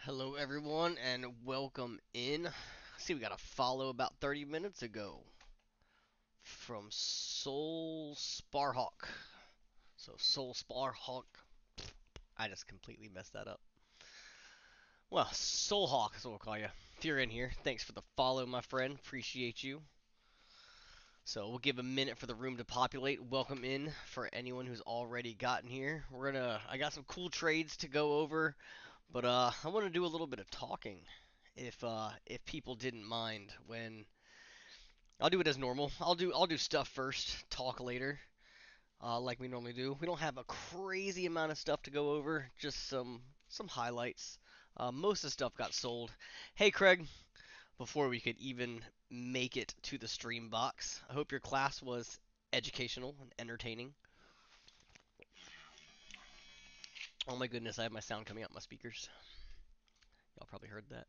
Hello, everyone, and welcome in. See, we got a follow about 30 minutes ago from Soul Sparhawk. So, Soul Sparhawk. I just completely messed that up. Well, Soulhawk is what we'll call you. If you're in here, thanks for the follow, my friend. Appreciate you. So, we'll give a minute for the room to populate. Welcome in for anyone who's already gotten here. I got some cool trades to go over, but I want to do a little bit of talking if people didn't mind when I'll do it as normal. I'll do stuff first, talk later, like we normally do. We don't have a crazy amount of stuff to go over, just some highlights. Most of the stuff got sold. Hey Craig, before we could even make it to the stream box, I hope your class was educational and entertaining. Oh my goodness, I have my sound coming out my speakers. Y'all probably heard that.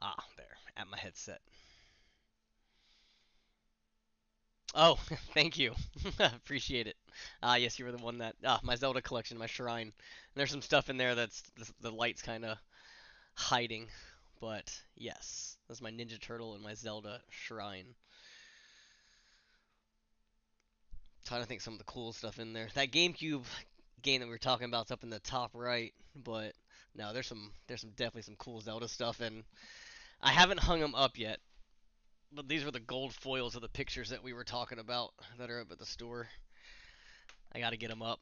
Ah, there, at my headset. Oh, thank you. Appreciate it. Yes, you were the one that my Zelda collection, my shrine. And there's some stuff in there that's the light's kind of hiding, but yes, that's my Ninja Turtle and my Zelda shrine. Trying to think some of the cool stuff in there. That GameCube game that we were talking about is up in the top right, but no, there's some definitely some cool Zelda stuff, and I haven't hung them up yet. But these were the gold foils of the pictures that we were talking about that are up at the store. I gotta get them up.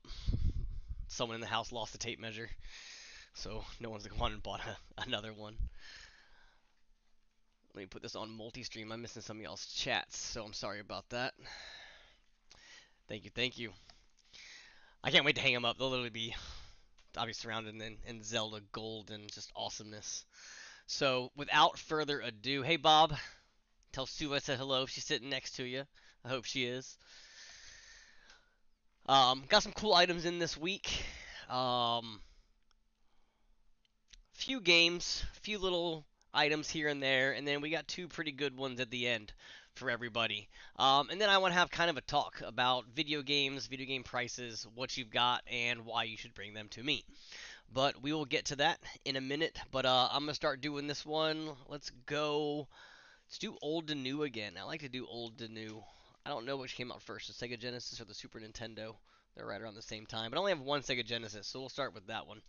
Someone in the house lost the tape measure, so no one's gone and bought another one. Let me put this on multi-stream. I'm missing some of y'all's chats, so I'm sorry about that. Thank you, thank you. I can't wait to hang them up. They'll literally be, I'll be surrounded in Zelda gold and just awesomeness. So without further ado, hey Bob, tell Sue I said hello. She's sitting next to you. I hope she is. Got some cool items in this week. Few games, few little items here and there, and then we got two pretty good ones at the end for everybody. And then I want to have kind of a talk about video games, video game prices, what you've got, and why you should bring them to me. But we will get to that in a minute. But I'm gonna start doing this one. Let's go. Let's do old to new again. I like to do old to new. I don't know which came out first, the Sega Genesis or the Super Nintendo. They're right around the same time. But I only have one Sega Genesis, so we'll start with that one.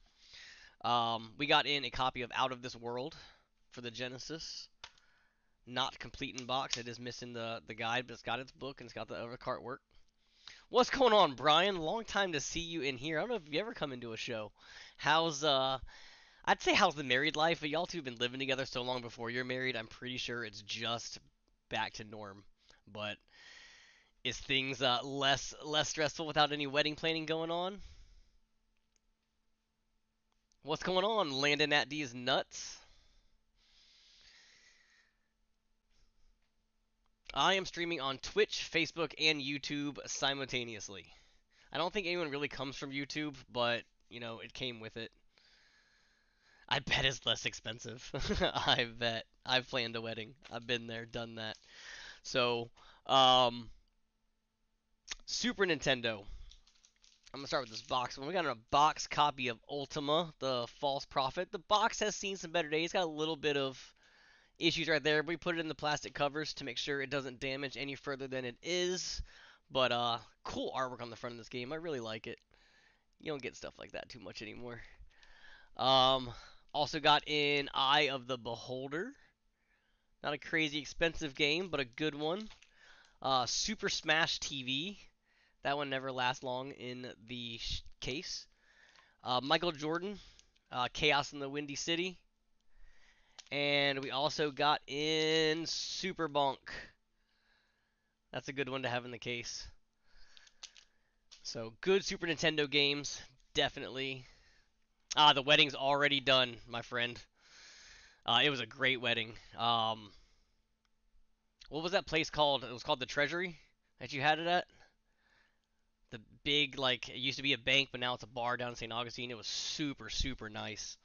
We got in a copy of Out of This World for the Genesis. Not complete in box. It is missing the guide, but it's got its book and it's got the other artwork. What's going on, Brian? Long time to see you in here. I don't know if you ever come into a show. How's I'd say how's the married life, but y'all two have been living together so long before you're married. I'm pretty sure it's just back to norm. But is things less stressful without any wedding planning going on? What's going on, Landon at D's nuts? I am streaming on Twitch, Facebook, and YouTube simultaneously. I don't think anyone really comes from YouTube, but it came with it. I bet it's less expensive. I bet. I've planned a wedding. I've been there, done that. So, Super Nintendo. I'm gonna start with this box one. We got a box copy of Ultima, the False Prophet. The box has seen some better days. It's got a little bit of issues right there. We put it in the plastic covers to make sure it doesn't damage any further than it is. But cool artwork on the front of this game. I really like it. You don't get stuff like that too much anymore. Um, Also got in Eye of the Beholder. Not a crazy expensive game, but a good one. Super Smash TV. That one never lasts long in the case. Michael Jordan. Chaos in the Windy City. And we also got in Super Bonk. That's a good one to have in the case. So, good Super Nintendo games, definitely. The wedding's already done, my friend. It was a great wedding. What was that place called? It was called the Treasury that you had it at. The big, like, it used to be a bank, but now it's a bar down in St. Augustine. It was super, super nice.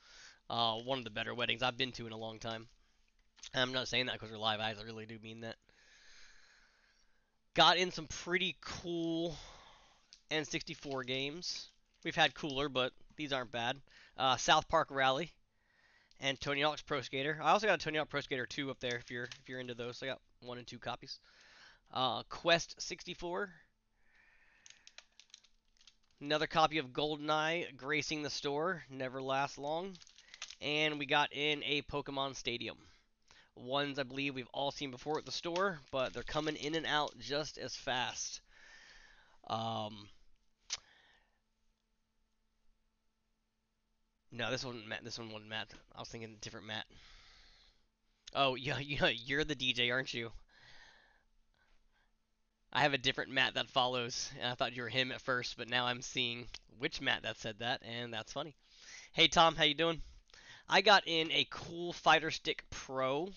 One of the better weddings I've been to in a long time. And I'm not saying that because we're live. I really do mean that. Got in some pretty cool N64 games. We've had cooler, but these aren't bad. South Park Rally, and Tony Hawk's Pro Skater. I also got a Tony Hawk Pro Skater 2 up there if you're into those. So I got 1 and 2 copies. Quest 64. Another copy of GoldenEye gracing the store. Never lasts long. And we got in a Pokemon Stadium. Ones I believe we've all seen before at the store, but they're coming in and out just as fast. Um, no, this wasn't Matt. This one wasn't Matt. I was thinking different Matt. Oh, yeah, you're the DJ, aren't you? I have a different Matt that follows, and I thought you were him at first, but now I'm seeing which Matt that said that, and that's funny. Hey Tom, how you doing? I got in a cool Fighter Stick Pro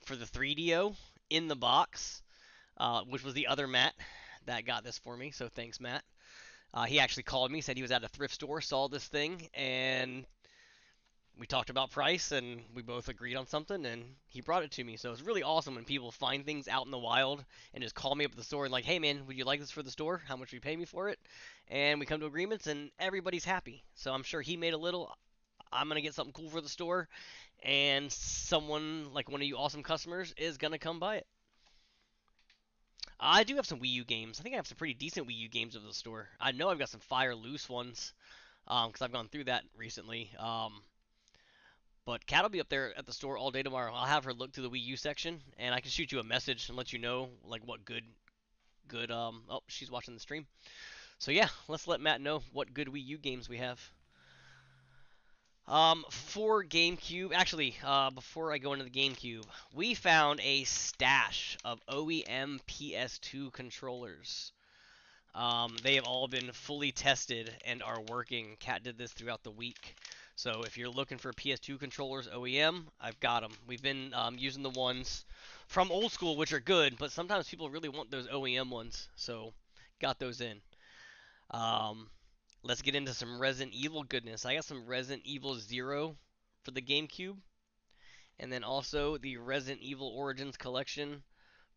for the 3DO in the box, which was the other Matt that got this for me. So thanks, Matt. He actually called me, said he was at a thrift store, saw this thing, and we talked about price, and we both agreed on something, and he brought it to me. So it's really awesome when people find things out in the wild and just call me up at the store and like, hey man, would you like this for the store? How much will you pay me for it? And we come to agreements, and everybody's happy. So I'm sure he made a little. I'm gonna get something cool for the store, and someone like one of you awesome customers is gonna come buy it. I do have some Wii U games. I think I have some pretty decent Wii U games of the store. I know I've got some fire loose ones, because I've gone through that recently. But Kat will be up there at the store all day tomorrow. I'll have her look through the Wii U section, and I can shoot you a message and let you know like what good. Oh, she's watching the stream. So yeah, let's let Matt know what good Wii U games we have. For GameCube, actually, before I go into the GameCube, we found a stash of OEM PS2 controllers. They have all been fully tested and are working. Kat did this throughout the week. So if you're looking for PS2 controllers OEM, I've got them. We've been using the ones from old school, which are good, but sometimes people really want those OEM ones. So got those in. Um, let's get into some Resident Evil goodness. I got some Resident Evil Zero for the GameCube, and then also the Resident Evil Origins Collection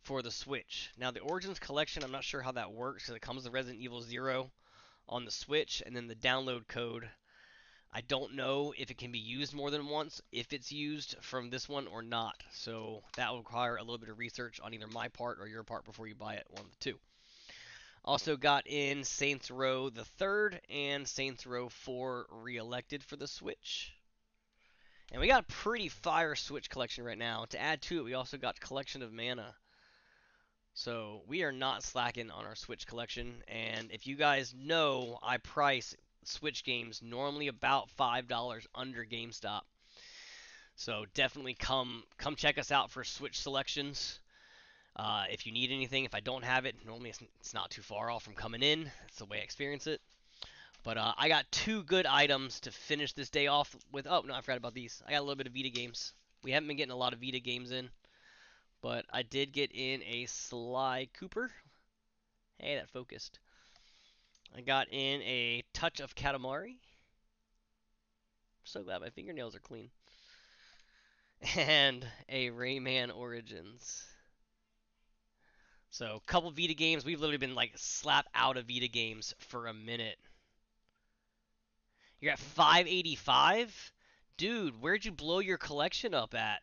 for the Switch. Now, the Origins Collection, I'm not sure how that works because it comes with Resident Evil Zero on the Switch, and then the download code. I don't know if it can be used more than once, if it's used from this one or not. So that will require a little bit of research on either my part or your part before you buy it, one of the two. Also got in Saints Row the Third and Saints Row 4 Re-elected for the Switch. And we got a pretty fire Switch collection right now. To add to it, we also got Collection of Mana. So we are not slacking on our Switch collection. And if you guys know, I price Switch games normally about $5 under GameStop. So definitely come check us out for Switch selections. If you need anything, if I don't have it, normally it's not too far off from coming in. That's the way I experience it. But I got two good items to finish this day off with. Oh, no, I forgot about these. I got a little bit of Vita games. We haven't been getting a lot of Vita games in. But I did get in a Sly Cooper. Hey, that focused. I got in a Touch of Katamari. I'm so glad my fingernails are clean. And a Rayman Origins. So, a couple Vita games. We've literally been like slap out of Vita games for a minute. You're at 585? Dude, where'd you blow your collection up at?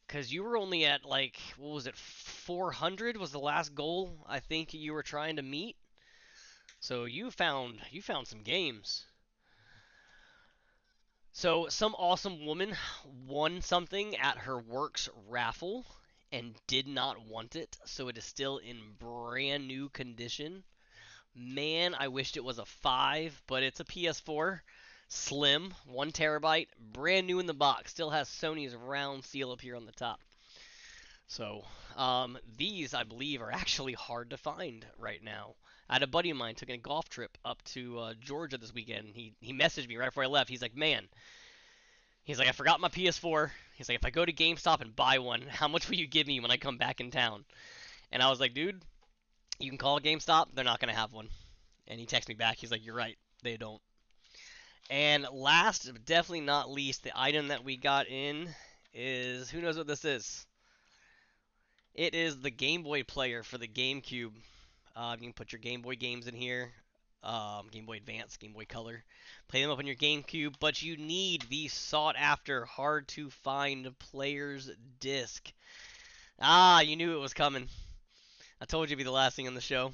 Because you were only at like, what was it, 400 was the last goal I think you were trying to meet. So you found some games. So some awesome woman won something at her works raffle and did not want it, so it is still in brand new condition. Man, I wished it was a 5, but it's a PS4. Slim, 1 terabyte, brand new in the box. Still has Sony's round seal up here on the top. So, these, I believe, are actually hard to find right now. I had a buddy of mine took a golf trip up to Georgia this weekend. He messaged me right before I left. He's like, man, he's like, I forgot my PS4. He's like, if I go to GameStop and buy one, how much will you give me when I come back in town? And I was like, dude, you can call GameStop. They're not going to have one. And he texted me back. He's like, you're right. They don't. And last, but definitely not least, the item that we got in is, who knows what this is? It is the Game Boy player for the GameCube. You can put your Game Boy games in here. Game Boy Advance, Game Boy Color. Play them up on your GameCube, but you need the sought-after, hard-to-find player's disc. Ah, you knew it was coming. I told you it'd be the last thing on the show.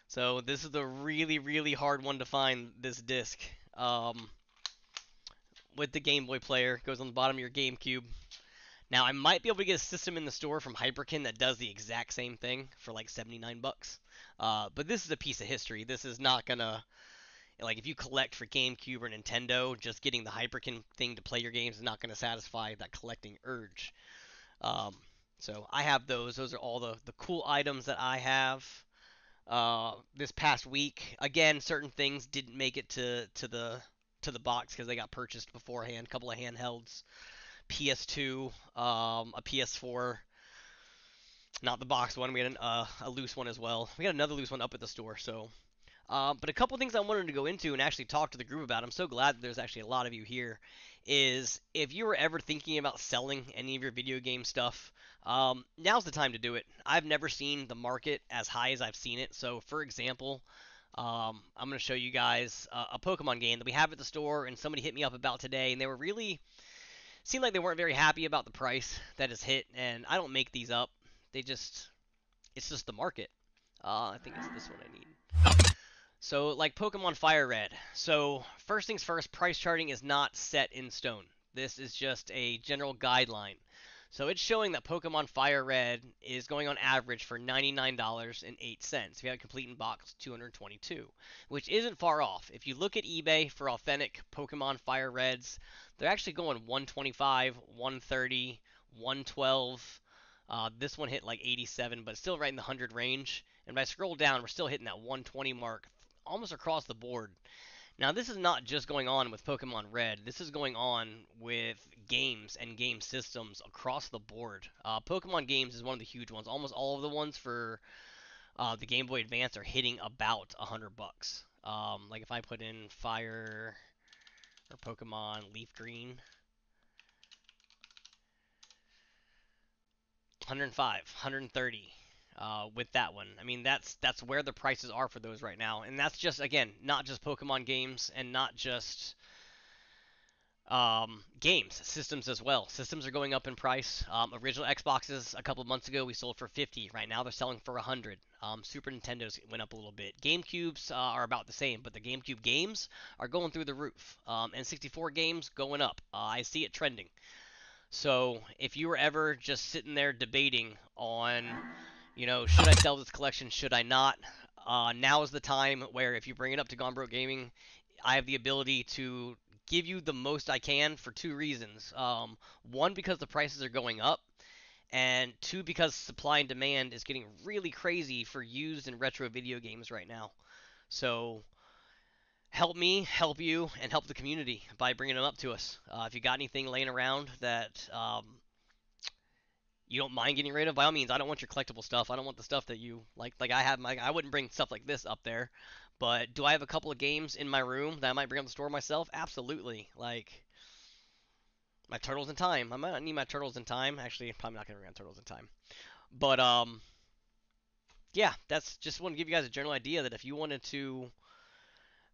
So this is the really, really hard one to find, this disc. Um, with the Game Boy player, goes on the bottom of your GameCube. Now I might be able to get a system in the store from Hyperkin that does the exact same thing for like 79 bucks. But this is a piece of history. This is not gonna, like, if you collect for GameCube or Nintendo, just getting the Hyperkin thing to play your games is not gonna satisfy that collecting urge. Um, so I have those. Those are all the cool items that I have. This past week, again, certain things didn't make it to the box because they got purchased beforehand. A couple of handhelds, PS2, a PS4, not the box one. We had a loose one as well. We got another loose one up at the store. So, but a couple things I wanted to go into and actually talk to the group about. I'm so glad that there's actually a lot of you here. Is if you were ever thinking about selling any of your video game stuff, now's the time to do it. I've never seen the market as high as I've seen it. So, for example, I'm going to show you guys a Pokemon game that we have at the store, and somebody hit me up about today, and they were really seemed like they weren't very happy about the price that is hit. And I don't make these up; it's just the market. I think it's this one I need. So, like Pokemon Fire Red. So, first things first, price charting is not set in stone. This is just a general guideline. So, it's showing that Pokemon Fire Red is going on average for $99.08. If you have a complete in box, $222, which isn't far off. If you look at eBay for authentic Pokemon Fire Reds, they're actually going 125, 130, 112. This one hit like 87, but still right in the 100 range. And if I scroll down, we're still hitting that 120 mark almost across the board. Now, this is not just going on with Pokemon Red. This is going on with games and game systems across the board. Pokemon games is one of the huge ones. Almost all of the ones for the Game Boy Advance are hitting about 100 bucks. Like if I put in Fire or Pokemon Leaf Green, 105, 130. With that one, I mean that's where the prices are for those right now, and that's just, again, not just Pokemon games and not just games, systems as well. Systems are going up in price. Original Xboxes a couple of months ago we sold for 50. Right now they're selling for 100. Super Nintendos went up a little bit. GameCubes are about the same, but the GameCube games are going through the roof. And 64 games going up. I see it trending. So if you were ever just sitting there debating on, should I sell this collection, should I not? Now is the time where if you bring it up to Gone Broke Gaming, I have the ability to give you the most I can for two reasons. One, because the prices are going up, and two, because supply and demand is getting really crazy for used and retro video games right now. So help me, help you, and help the community by bringing them up to us. If you got anything laying around that you don't mind getting rid of, by all means. I don't want your collectible stuff. I don't want the stuff that you like. Like I wouldn't bring stuff like this up there. But do I have a couple of games in my room that I might bring up the store myself? Absolutely. Like my Turtles in Time. I might not need my Turtles in Time. Actually, I'm probably not gonna bring out Turtles in Time. But yeah, that's just want to give you guys a general idea that if you wanted to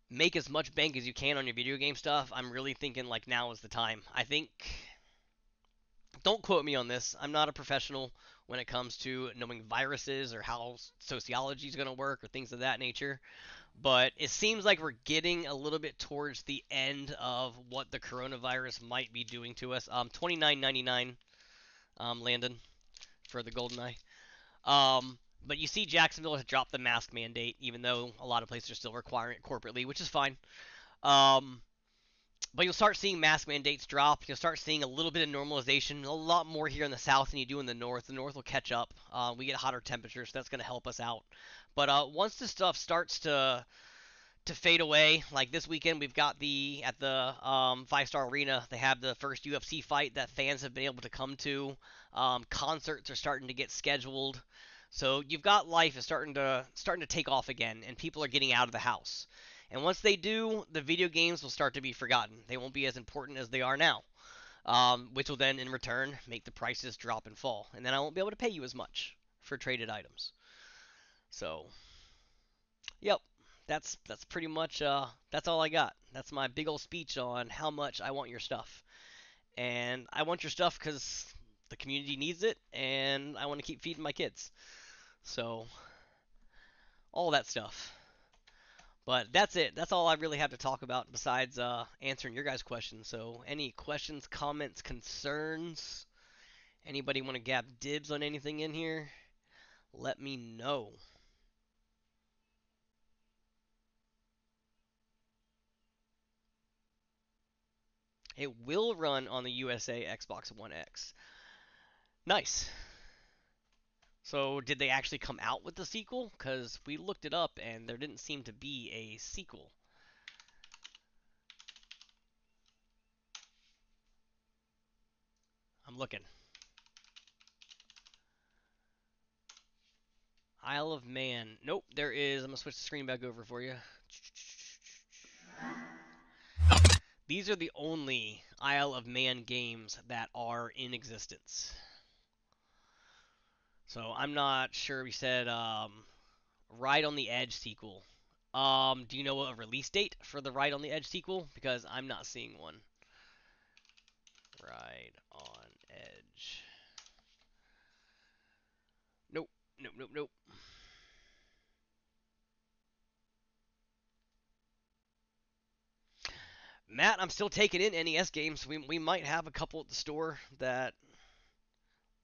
make as much bank as you can on your video game stuff, I'm really thinking like now is the time. I think, don't quote me on this. I'm not a professional when it comes to knowing viruses or how sociology is going to work or things of that nature. But it seems like we're getting a little bit towards the end of what the coronavirus might be doing to us. $29.99, Landon, for the GoldenEye. But you see, Jacksonville has dropped the mask mandate, even though a lot of places are still requiring it corporately, which is fine. Um, but you'll start seeing mask mandates drop. You'll start seeing a little bit of normalization, a lot more here in the south than you do in the north. The north will catch up. We get hotter temperatures, so that's going to help us out. But once this stuff starts to fade away, like this weekend, we've got at the 5 Star Arena. They have the first UFC fight that fans have been able to come to. Concerts are starting to get scheduled. So you've got life is starting to take off again, and people are getting out of the house. And once they do, the video games will start to be forgotten. They won't be as important as they are now, which will then, in return, make the prices drop and fall. And then I won't be able to pay you as much for traded items. So, yep. that's pretty much that's all I got. That's my big old speech on how much I want your stuff. And I want your stuff because the community needs it, and I want to keep feeding my kids. So all that stuff. But that's it. That's all I really have to talk about besides answering your guys' questions. So any questions, comments, concerns? Anybody want to gab dibs on anything in here? Let me know. It will run on the USA Xbox One X. Nice. So did they actually come out with the sequel? Because we looked it up and there didn't seem to be a sequel. I'm looking. Isle of Man. Nope, there is. I'm going to switch the screen back over for you. These are the only Isle of Man games that are in existence. So I'm not sure. We said Ride on the Edge sequel. Do you know a release date for the Ride on the Edge sequel? Because I'm not seeing one. Ride on Edge. Nope. Nope. Nope. Nope. Matt, I'm still taking in NES games. We might have a couple at the store that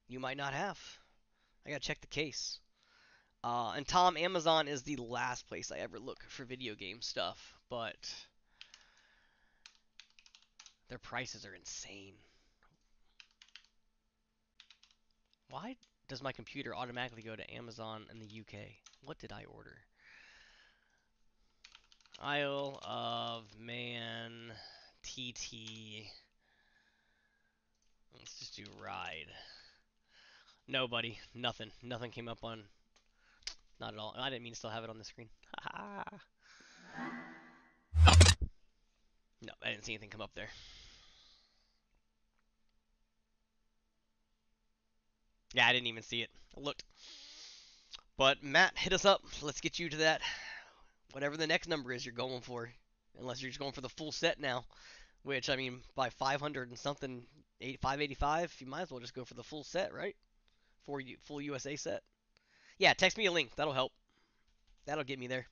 you might not have. I gotta check the case. And Tom, Amazon is the last place I ever look for video game stuff, but their prices are insane. Why does my computer automatically go to Amazon in the UK? What did I order? Isle of Man TT. Let's just do ride. No, buddy. Nothing. Nothing came up on. Not at all. I didn't mean to still have it on the screen. No, I didn't see anything come up there. Yeah, I didn't even see it. I looked. But Matt, hit us up. Let's get you to that. Whatever the next number is you're going for. Unless you're just going for the full set now. Which, I mean, by 500 and something, 585, you might as well just go for the full set, right? Full USA set. Yeah, text me a link. That'll help. That'll get me there.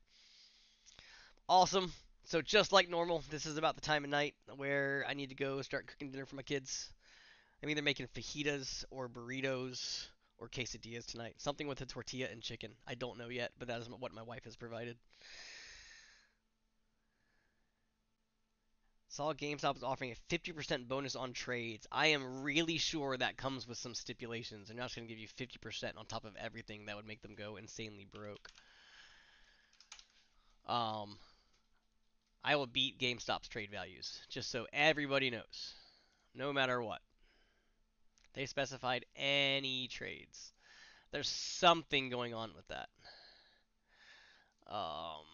Awesome. So just like normal, this is about the time of night where I need to go start cooking dinner for my kids. I'm either making fajitas or burritos or quesadillas tonight. Something with a tortilla and chicken. I don't know yet, but that is what my wife has provided. Saw GameStop is offering a 50% bonus on trades. I am really sure that comes with some stipulations. They're not just going to give you 50% on top of everything that would make them go insanely broke. Um, I will beat GameStop's trade values, just so everybody knows. No matter what. They specified any trades. There's something going on with that. Um,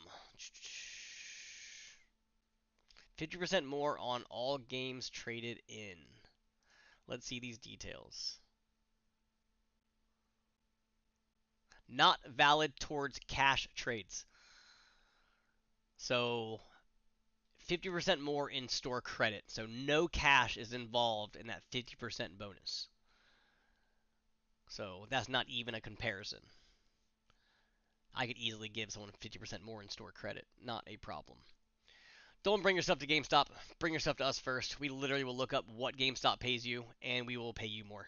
50% more on all games traded in. Let's see these details. Not valid towards cash trades. So 50% more in store credit. So no cash is involved in that 50% bonus. So that's not even a comparison. I could easily give someone 50% more in store credit. Not a problem. Don't bring your stuff to GameStop. Bring your stuff to us first. We literally will look up what GameStop pays you, and we will pay you more.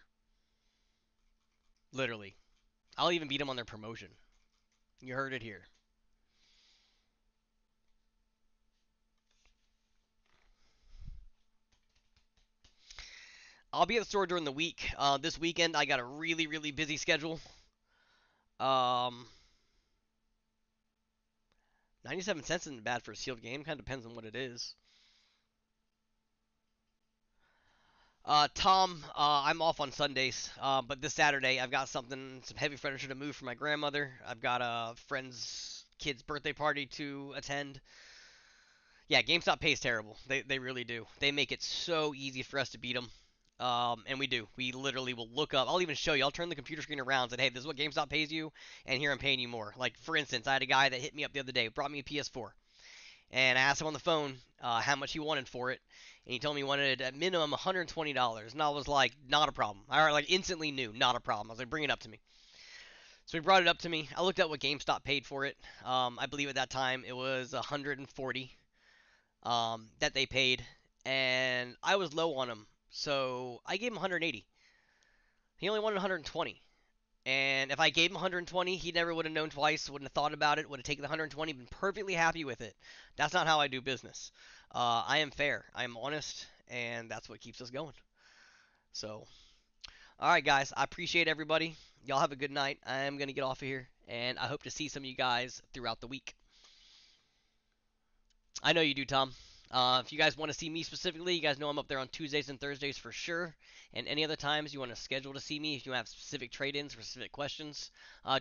Literally. I'll even beat them on their promotion. You heard it here. I'll be at the store during the week. This weekend, I got a really, really busy schedule. Um, 97 cents isn't bad for a sealed game. Kind of depends on what it is. Tom, I'm off on Sundays, but this Saturday I've got some heavy furniture to move for my grandmother. I've got a friend's kid's birthday party to attend. Yeah, GameStop pays terrible. They really do. They make it so easy for us to beat them. And we do. We literally will look up. I'll even show you. I'll turn the computer screen around and say, hey, this is what GameStop pays you, and here I'm paying you more. Like, for instance, I had a guy that hit me up the other day, brought me a PS4. And I asked him on the phone how much he wanted for it. And he told me he wanted at minimum $120. And I was like, not a problem. I like instantly knew, not a problem. I was like, bring it up to me. So he brought it up to me. I looked at what GameStop paid for it. I believe at that time it was 140 that they paid, and I was low on him, so I gave him 180. He only wanted 120, and if I gave him 120, he never would have known twice, wouldn't have thought about it, would have taken the 120, been perfectly happy with it. That's not how I do business. I am fair, I am honest, and that's what keeps us going. So, all right, guys, I appreciate everybody. Y'all have a good night. I am gonna get off of here, and I hope to see some of you guys throughout the week. I know you do, Tom. If you guys want to see me specifically, you guys know I'm up there on Tuesdays and Thursdays for sure. And any other times you want to schedule to see me, if you have specific trade-ins or specific questions,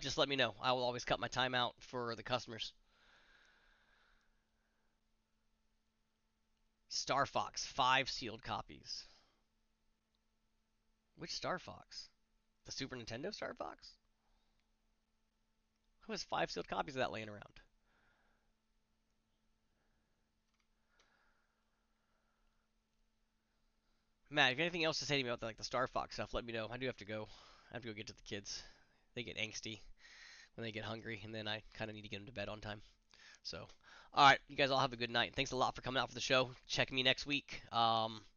just let me know. I will always cut my time out for the customers. Star Fox, 5 sealed copies. Which Star Fox? The Super Nintendo Star Fox? Who has 5 sealed copies of that laying around? Matt, if you have anything else to say to me about like the Star Fox stuff, let me know. I do have to go. I have to go get to the kids. They get angsty when they get hungry, and then I kind of need to get them to bed on time. So, all right, you guys all have a good night. Thanks a lot for coming out for the show. Check me next week.